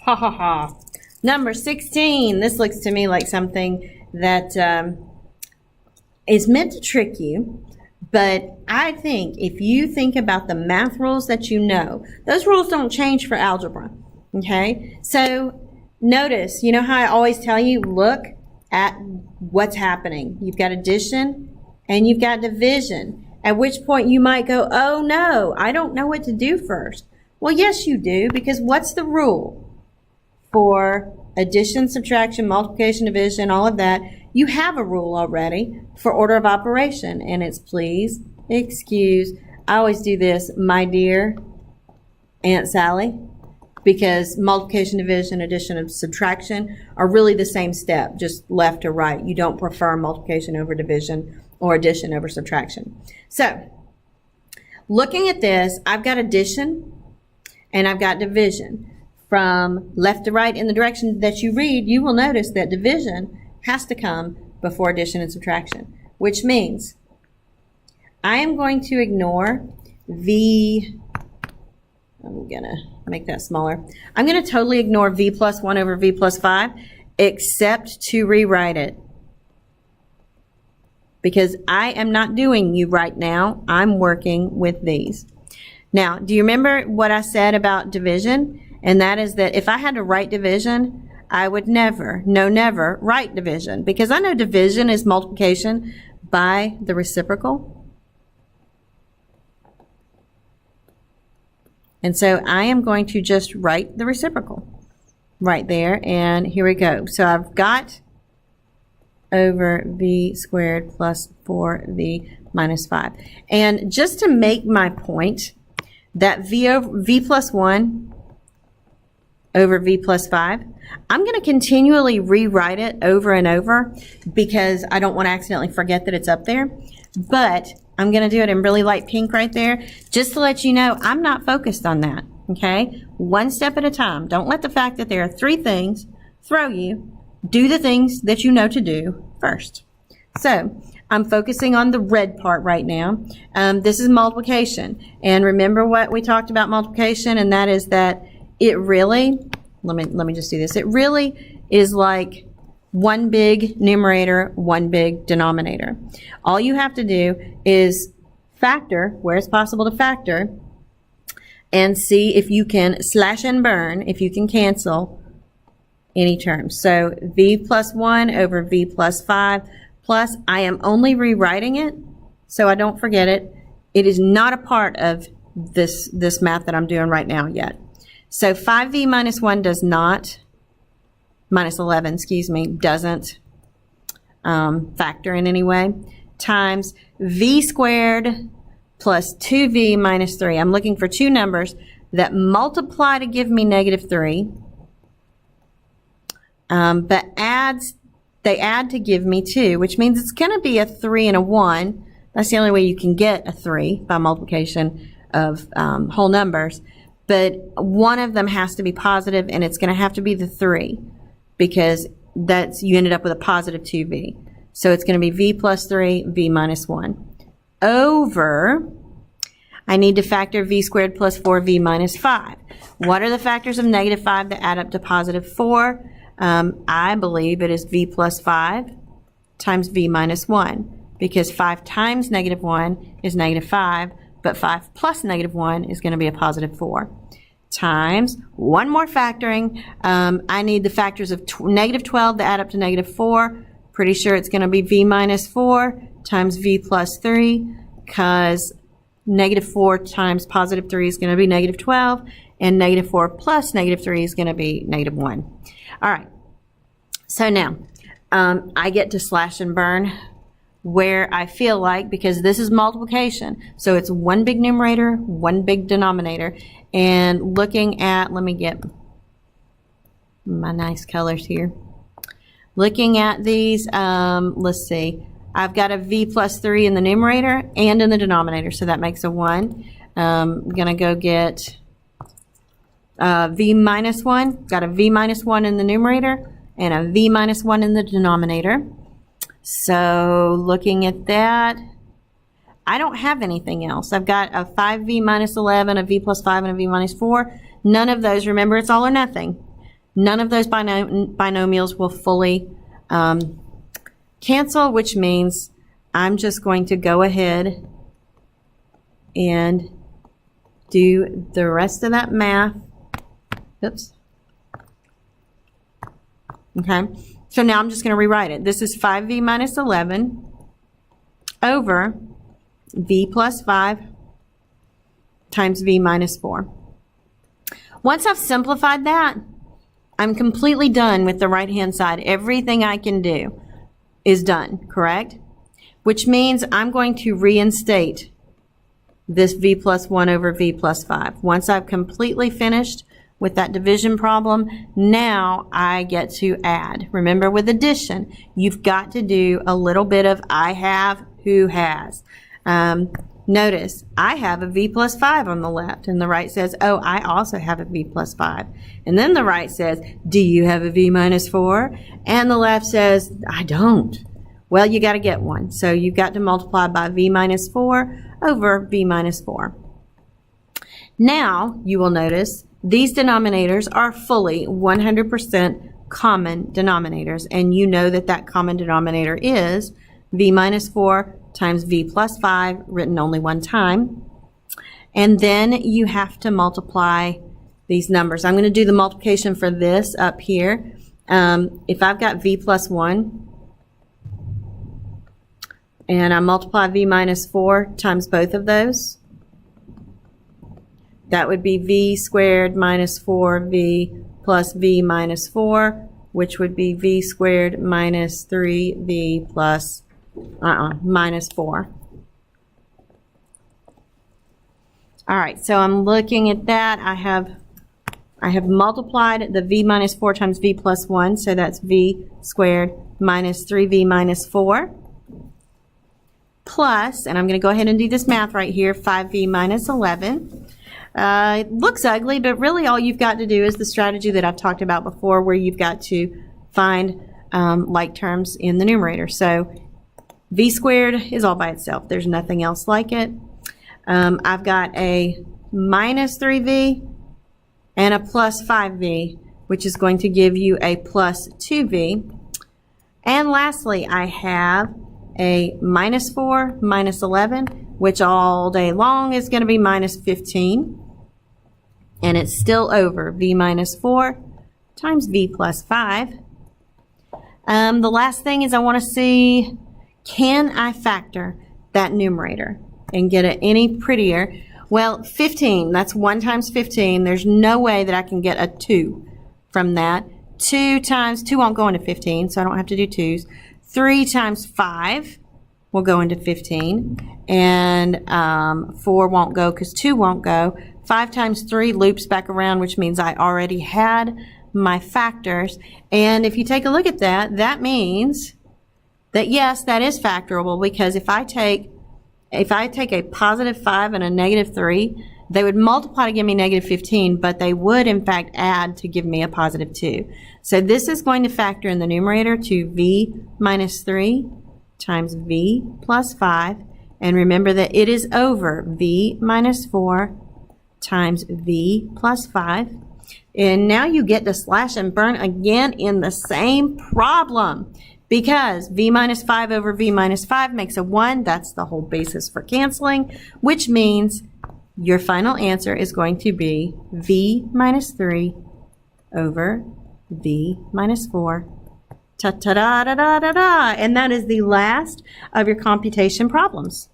Ha ha ha. Number 16. This looks to me like something that is meant to trick you. But I think if you think about the math rules that you know, those rules don't change for algebra. Okay? So notice, you know how I always tell you, look at what's happening. You've got addition and you've got division. At which point you might go, oh no, I don't know what to do first. Well, yes you do, because what's the rule for addition, subtraction, multiplication, division, all of that? You have a rule already for order of operation, and it's please, excuse, I always do this, my dear Aunt Sally, because multiplication, division, addition, and subtraction are really the same step, just left to right. You don't prefer multiplication over division or addition over subtraction. So, looking at this, I've got addition and I've got division. From left to right in the direction that you read, you will notice that division has to come before addition and subtraction, which means I am going to ignore v, I'm going to make that smaller. I'm going to totally ignore v plus 1 over v plus 5, except to rewrite it. Because I am not doing you right now, I'm working with these. Now, do you remember what I said about division? And that is that if I had to write division, I would never write division, because I know division is multiplication by the reciprocal. And so I am going to just write the reciprocal right there, and here we go. So I've got over v squared plus 4v minus 5. And just to make my point that v plus 1 over v plus 5, I'm going to continually rewrite it over and over because I don't want to accidentally forget that it's up there. But I'm going to do it in really light pink right there, just to let you know I'm not focused on that, okay? One step at a time. Don't let the fact that there are 3 things throw you. Do the things that you know to do first. So I'm focusing on the red part right now. This is multiplication. And remember what we talked about multiplication, and that is that it really, let me just do this. It really is like one big numerator, one big denominator. All you have to do is factor where it's possible to factor and see if you can slash and burn, if you can cancel any terms. So v plus 1 over v plus 5 plus, I am only rewriting it so I don't forget it. It is not a part of this math that I'm doing right now yet. So 5v minus 1 does not, minus 11, excuse me, doesn't factor in any way, times v squared plus 2v minus 3. I'm looking for 2 numbers that multiply to give me negative 3, but they add to give me 2, which means it's going to be a 3 and a 1. That's the only way you can get a 3, by multiplication of whole numbers. But one of them has to be positive, and it's going to have to be the 3, because you ended up with a positive 2v. So it's going to be v plus 3, v minus 1. Over, I need to factor v squared plus 4v minus 5. What are the factors of negative 5 that add up to positive 4? I believe it is v plus 5 times v minus 1, because 5 times negative 1 is negative 5, but 5 plus negative 1 is going to be a positive 4. Times, one more factoring, I need the factors of negative 12 that add up to negative 4. Pretty sure it's going to be v minus 4 times v plus 3, because negative 4 times positive 3 is going to be negative 12, and negative 4 plus negative 3 is going to be negative 1. All right, so now I get to slash and burn where I feel like, because this is multiplication, so it's one big numerator, one big denominator. And looking at, let me get my nice colors here. Looking at these, let's see, I've got a v plus 3 in the numerator and in the denominator, so that makes a 1. I'm going to go get v minus 1. Got a v minus 1 in the numerator and a v minus 1 in the denominator. So looking at that, I don't have anything else. I've got a 5v minus 11, a v plus 5, and a v minus 4. None of those, remember, it's all or nothing. None of those binomials will fully cancel, which means I'm just going to go ahead and do the rest of that math. Oops. Okay, so now I'm just going to rewrite it. This is 5v minus 11 over v plus 5 times v minus 4. Once I've simplified that, I'm completely done with the right-hand side. Everything I can do is done, correct? Which means I'm going to reinstate this v plus 1 over v plus 5. Once I've completely finished with that division problem, now I get to add. Remember, with addition, you've got to do a little bit of I have, who has. Notice, I have a v plus 5 on the left, and the right says, oh, I also have a v plus 5. And then the right says, do you have a v minus 4? And the left says, I don't. Well, you got to get one. So you've got to multiply by v minus 4 over v minus 4. Now, you will notice, these denominators are fully 100% common denominators, and you know that that common denominator is v minus 4 times v plus 5, written only one time. And then you have to multiply these numbers. I'm going to do the multiplication for this up here. If I've got v plus 1, and I multiply v minus 4 times both of those, that would be v squared minus 4v plus v minus 4, which would be v squared minus 3v plus minus 4. All right, so I'm looking at that. I have multiplied the v minus 4 times v plus 1, so that's v squared minus 3v minus 4. Plus, and I'm going to go ahead and do this math right here, 5v minus 11. It looks ugly, but really all you've got to do is the strategy that I've talked about before, where you've got to find like terms in the numerator. So v squared is all by itself. There's nothing else like it. I've got a minus 3v and a plus 5v, which is going to give you a plus 2v. And lastly, I have a minus 4 minus 11, which all day long is going to be minus 15. And it's still over v minus 4 times v plus 5. The last thing is I want to see, can I factor that numerator and get it any prettier? Well, 15, that's 1 times 15. There's no way that I can get a 2 from that. 2 times, 2 won't go into 15, so I don't have to do 2's. 3 times 5 will go into 15, and 4 won't go because 2 won't go. 5 times 3 loops back around, which means I already had my factors. And if you take a look at that, that means that yes, that is factorable, because if I take a positive 5 and a negative 3, they would multiply to give me negative 15, but they would in fact add to give me a positive 2. So this is going to factor in the numerator to v minus 3 times v plus 5. And remember that it is over v minus 4 times v plus 5. And now you get to slash and burn again in the same problem, because v minus 5 over v minus 5 makes a 1. That's the whole basis for canceling, which means your final answer is going to be v minus 3 over v minus 4. Ta-ta-da-da-da-da-da. And that is the last of your computation problems.